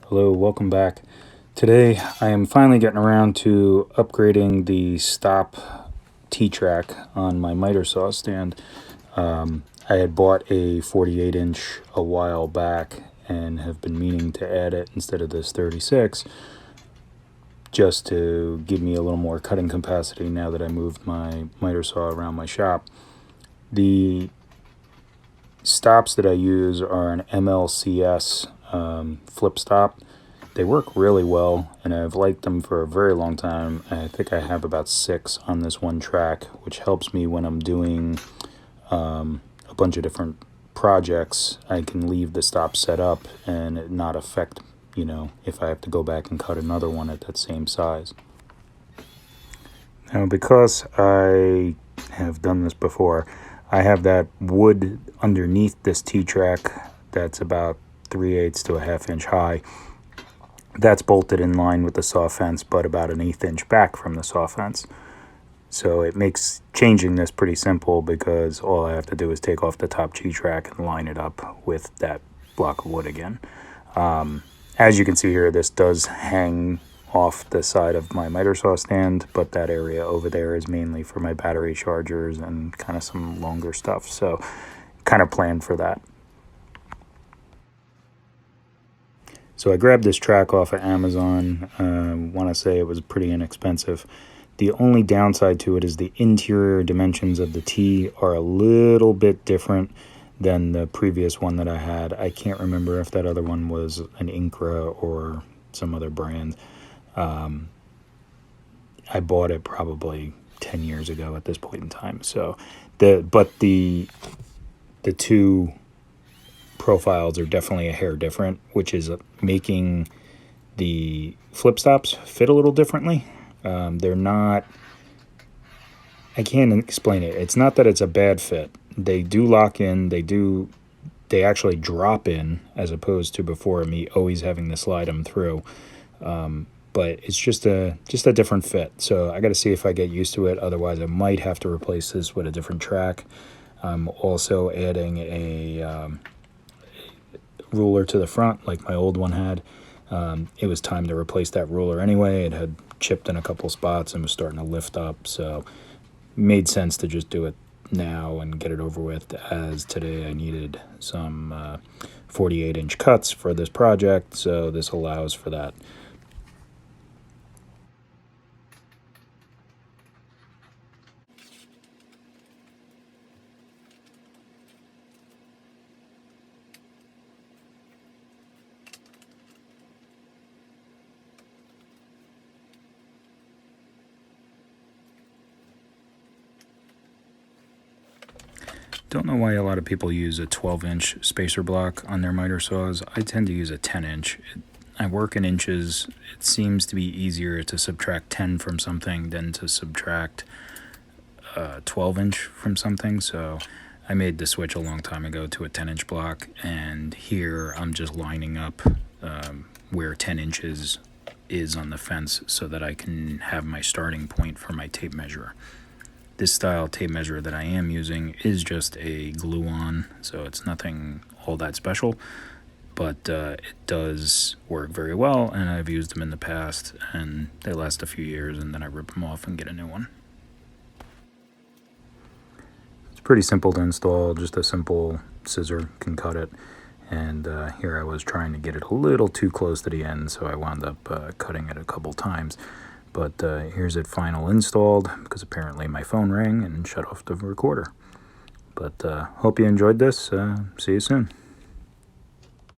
Hello, welcome back. Today I am finally getting around to upgrading the stop T-track on my miter saw stand. I had bought a 48-inch a while back and have been meaning to add it instead of this 36 just to give me a little more cutting capacity now that I moved my miter saw around my shop. The stops that I use are an MLCS flip stop. They work really well, and I've liked them for a very long time. I think I have about 6 on this one track, which helps me when I'm doing a bunch of different projects. I can leave the stop set up and it not affect, if I have to go back and cut another one at that same size. Now, because I have done this before, I have that wood underneath this T-track that's about 3/8 to a 1/2 inch high. That's bolted in line with the saw fence, but about an 1/8 inch back from the saw fence. So it makes changing this pretty simple because all I have to do is take off the top T-track and line it up with that block of wood again. As you can see here, this does hang off the side of my miter saw stand, but that area over there is mainly for my battery chargers and kind of some longer stuff. So kind of planned for that. So I grabbed this track off of Amazon. I want to say it was pretty inexpensive. The only downside to it is the interior dimensions of the T are a little bit different than the previous one that I had. I can't remember if that other one was an Incra or some other brand. I bought it probably 10 years ago at this point in time. So the two profiles are definitely a hair different, which is making the flip stops fit a little differently. They're not, I can't explain it. It's not that it's a bad fit. They do lock in, they actually drop in as opposed to before me always having to slide them through. But it's just a different fit. So I got to see if I get used to it. Otherwise, I might have to replace this with a different track. I'm also adding a ruler to the front like my old one had. It was time to replace that ruler anyway. It had chipped in a couple spots and was starting to lift up. So made sense to just do it now and get it over with, as today I needed some 48-inch cuts for this project. So this allows for that. Don't know why a lot of people use a 12-inch spacer block on their miter saws. I tend to use a 10-inch. I work in inches. It seems to be easier to subtract 10 from something than to subtract 12-inch from something. So I made the switch a long time ago to a 10-inch block, and here I'm just lining up where 10 inches is on the fence so that I can have my starting point for my tape measure. This style tape measure that I am using is just a glue-on, so it's nothing all that special, but it does work very well, and I've used them in the past, and they last a few years, and then I rip them off and get a new one. It's pretty simple to install, just a simple scissor can cut it, and here I was trying to get it a little too close to the end, so I wound up cutting it a couple times. But here's it final installed, because apparently my phone rang and shut off the recorder. But hope you enjoyed this. See you soon.